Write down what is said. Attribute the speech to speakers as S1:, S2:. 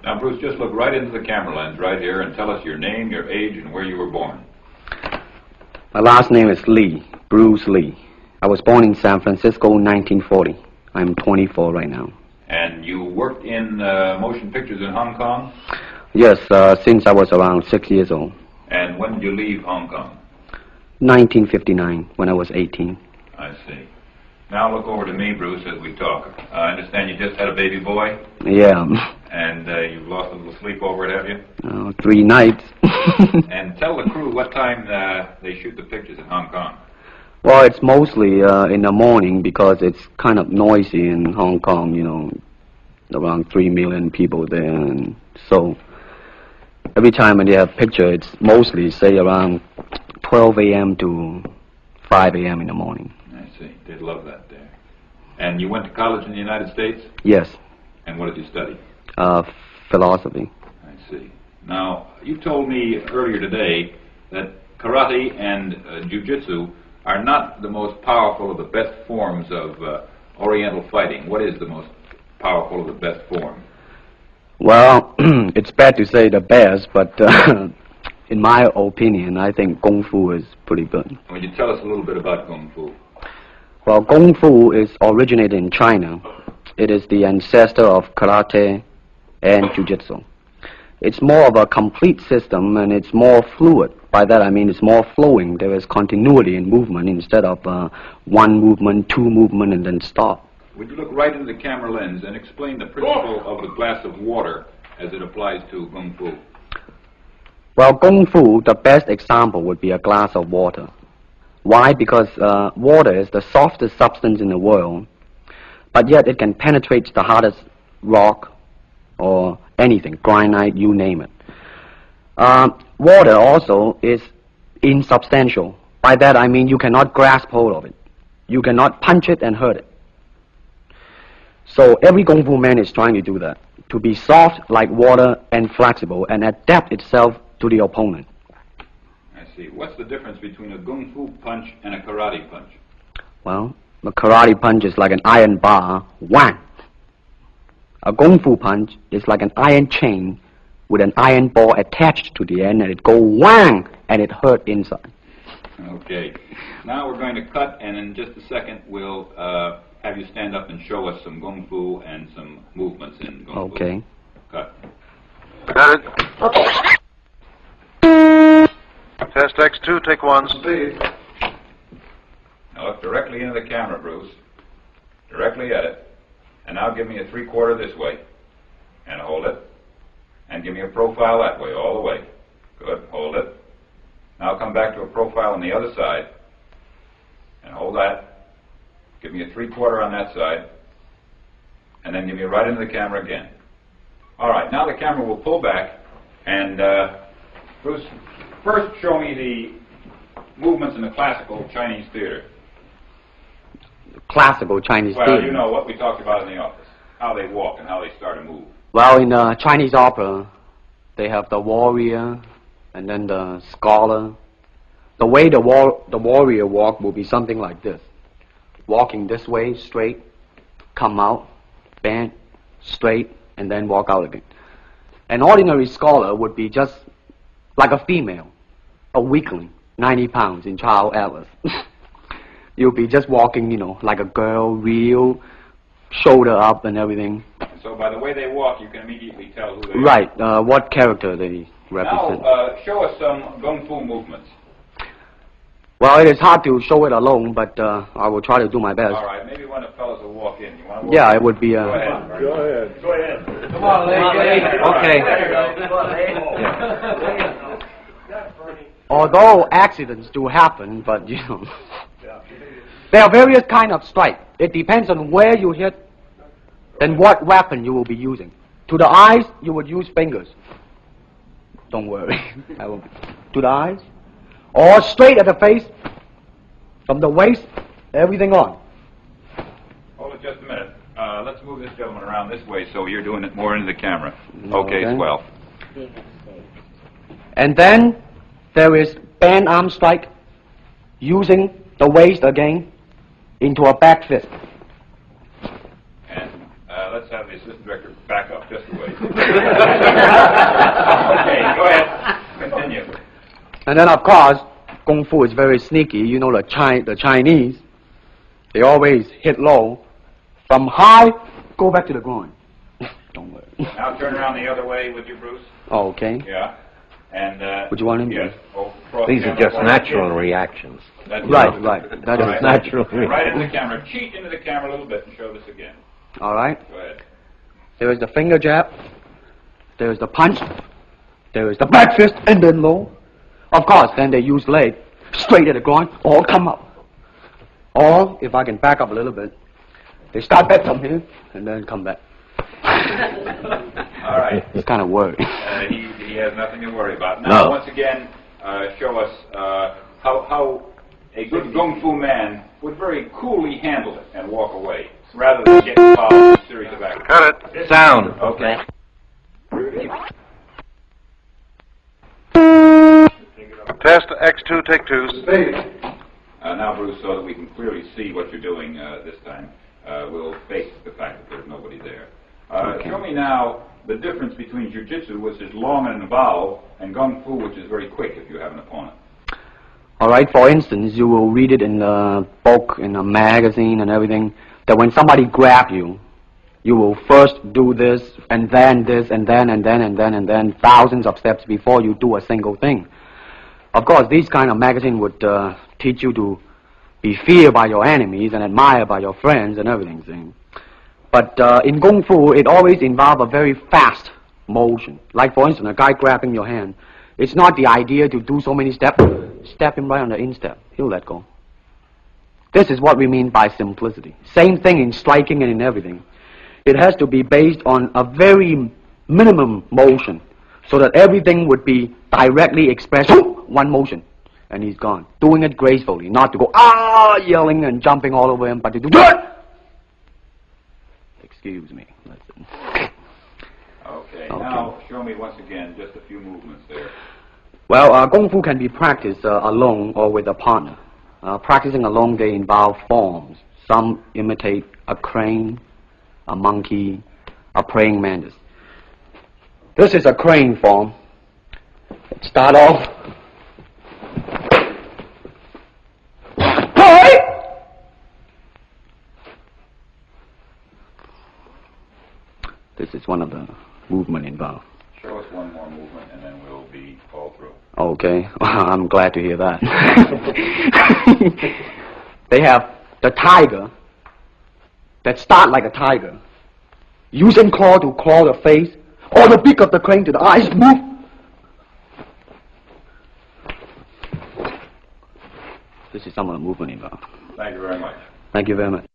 S1: Now, Bruce, just look right into the camera lens right here and tell us your name, your age, and where you were born.
S2: My last name is Lee, Bruce Lee. I was born in San Francisco in 1940. I'm 24 right now.
S1: And you worked in motion pictures in Hong Kong?
S2: Yes, since I was around 6 years old.
S1: And when did you leave Hong Kong?
S2: 1959, when I was 18.
S1: I see. Now look over to me, Bruce, as we talk. I understand you just had a baby boy?
S2: Yeah.
S1: And you've lost a little sleep over it, have you?
S2: 3 nights.
S1: And tell the crew what time they shoot the pictures in Hong Kong.
S2: Well, it's mostly in the morning because it's kind of noisy in Hong Kong, you know, around 3 million people there. And so every time when they have picture, it's mostly, say, around 12 a.m. to 5 a.m. in the morning.
S1: I see. They'd love that there. And you went to college in the United States?
S2: Yes.
S1: And what did you study?
S2: Philosophy.
S1: I see. Now, you told me earlier today that karate and jiu-jitsu are not the most powerful of the best forms of Oriental fighting. What is the most powerful of the best form?
S2: Well, it's bad to say the best, but in my opinion, I think Kung Fu is pretty good.
S1: Would you tell us a little bit about Kung Fu?
S2: Well, Kung Fu is originated in China. It is the ancestor of karate and jiu-jitsu. It's more of a complete system, and it's more fluid. By that I mean it's more flowing. There is continuity in movement instead of one movement, two movement, and then stop.
S1: Would you look right into the camera lens and explain the principle of the glass of water as it applies to Kung Fu?
S2: Well, Kung Fu, the best example would be a glass of water. Why? Because water is the softest substance in the world, but yet it can penetrate the hardest rock or anything, granite, you name it. Water also is insubstantial. By that I mean you cannot grasp hold of it. You cannot punch it and hurt it. So every Kung Fu man is trying to do that, to be soft like water and flexible and adapt itself to the opponent.
S1: I see. What's the difference between a Kung Fu punch and a karate punch?
S2: Well, a karate punch is like an iron bar, wham! A Kung Fu punch is like an iron chain with an iron ball attached to the end, and it go whang, and it hurt inside.
S1: Okay. Now we're going to cut, and in just a second we'll have you stand up and show us some Kung Fu and some movements in Kung Fu.
S2: Okay.
S1: Cut.
S3: Got it. Okay. Test X2, take 1. Speed.
S1: Now look directly into the camera, Bruce. Directly at it. And now give me a 3/4 this way. And hold it. And give me a profile that way, all the way. Good. Hold it. Now come back to a profile on the other side. And hold that. Give me a 3/4 on that side. And then give me right into the camera again. All right. Now the camera will pull back. And Bruce, first show me the movements in the classical Chinese theater.
S2: Classical Chinese
S1: Well,
S2: theater.
S1: you know what we talked about in the office. How they walk and how they start to move.
S2: Well, in Chinese opera, they have the warrior and then the scholar. The way the warrior walk will be something like this. Walking this way, straight, come out, bend, straight, and then walk out again. An ordinary scholar would be just like a female, a weakling, 90 pounds in child atlas. You'll be just walking, you know, like a girl, real, shoulder up and everything.
S1: So by the way they walk, you can immediately tell who they
S2: Right, what character they represent.
S1: Now, show us some Kung Fu movements.
S2: Well, it is hard to show it alone, but I will try to do my best.
S1: All right, maybe one of the fellows will walk in. You want to walk
S2: Yeah,
S1: in?
S2: it would be...
S1: Go ahead.
S3: Go ahead.
S1: Go ahead.
S3: Come on, lady.
S2: Okay.
S3: Yeah.
S2: Although accidents do happen, but, you know... There are various kind of strike. It depends on where you hit and what weapon you will be using. To the eyes, you would use fingers. Don't worry. To the eyes. Or straight at the face. From the waist, everything on.
S1: Hold it just a minute. Let's move this gentleman around this way so you're doing it more into the camera. Okay, swell.
S2: And then there is band arm strike using the waist again into a back fist.
S1: And let's have the assistant director back up just a way.
S2: And then, of course, Kung Fu is very sneaky. You know, the Chinese, they always hit low. From high, go back to the groin. Don't worry.
S1: Now turn around the other way with you, Bruce.
S2: Oh, okay.
S1: Yeah. And,
S2: Would you want him?
S1: yes.
S4: These are just natural reactions.
S1: That's
S2: Right,
S1: it.
S2: right. That
S1: All
S2: is
S1: right.
S4: natural.
S1: Right into the camera. Cheat into the camera a little bit and show this again.
S2: All right.
S1: Go ahead.
S2: There is the finger jab. There is the punch. There is the back fist and then low. Of course, then they use leg straight at the groin or come up. Or, if I can back up a little bit, they start back from here and then come back.
S1: All right.
S2: It's kind of worry.
S1: He has nothing to worry about. Now,
S4: No.
S1: once again, show us how a good Kung Fu man would very coolly handle it and walk away, rather than get involved in a series of actions.
S3: Cut it.
S4: Sound.
S1: Okay.
S3: Test X2, take 2.
S1: Now, Bruce, so that we can clearly see what you're doing this time, we'll face the fact that there's nobody there. Show me now the difference between Jiu-Jitsu, which is long and involved, and Kung Fu, which is very quick if you have an opponent.
S2: All right, for instance, you will read it in a book, in a magazine and everything, that when somebody grab you, you will first do this, and then this, and then, and then, and then, and then, thousands of steps before you do a single thing. Of course, these kind of magazine would teach you to be feared by your enemies and admired by your friends and everything. See? But in Kung Fu, it always involves a very fast motion. Like, for instance, a guy grabbing your hand. It's not the idea to do so many steps. Step him right on the instep. He'll let go. This is what we mean by simplicity. Same thing in striking and in everything. It has to be based on a very minimum motion so that everything would be directly expressed. One motion. And he's gone. Doing it gracefully. Not to go, yelling and jumping all over him, but to do good. Excuse me. Listen.
S1: Okay. Now, show me once again just a few movements there.
S2: Well, Kung Fu can be practiced alone or with a partner. Practicing alone, they involve forms. Some imitate a crane, a monkey, a praying mantis. This is a crane form. Start off. This is one of the movement involved.
S1: Show us one more movement, and then we'll be all through.
S2: Okay, I'm glad to hear that. They have the tiger that start like a tiger, using claw to claw the face, or the beak of the crane to the eyes move. This is some of the movement involved.
S1: Thank you very much.
S2: Thank you very much.